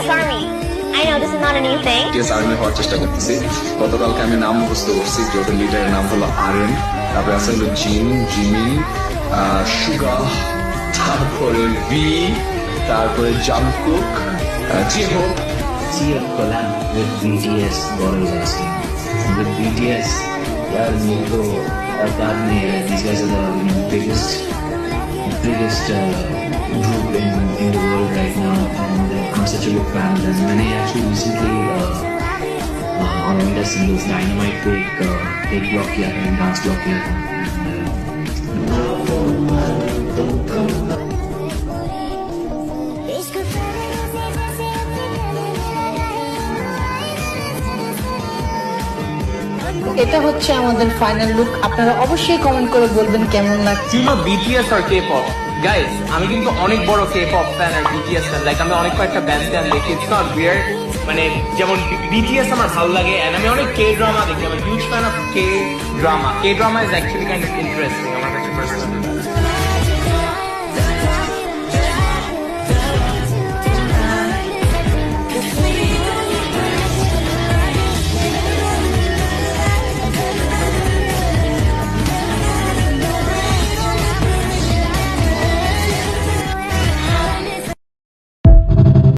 BTS Army. I know this is not a new thing. BTS army হওয়ার চেষ্টা করতেছি। গতকালকে আমি নাম মুখস্থ করছি, যে ওদের লিডারের নাম হলো আরএন, তারপরে আছে হলো জিমিন, সুগা, তারপরে ভি, তারপরে Jungkook, জিহোপ। See a collab with BTS, God is asking. With BTS, यार मेरे को औकात नहीं है. These guys are the biggest group in the world right now, and I'm such a big fan of them. मैंने actually recently on India singles Dynamite पे एक blog किया था, डांस ब्लॉग किया था. এটা হচ্ছে আমাদের ফাইনাল লুক। আপনারা অবশ্যই কমেন্ট করে বলবেন কেমন লাগছে। BTS আর K-pop, গাইস আমি কিন্তু অনেক বড় K-pop ফ্যান আর BTS ফ্যান। লাইক আমি অনেক কয়েকটা ব্যান্ড দেখি, ইটস নট উইয়ার্ড। মানে যেমন BTS আমার ভালো লাগে, এন্ড আমি অনেক K-drama দেখি। আমি huge fan of K-drama. K-drama is actually kind of interesting আমার কাছে পার্সোনালি।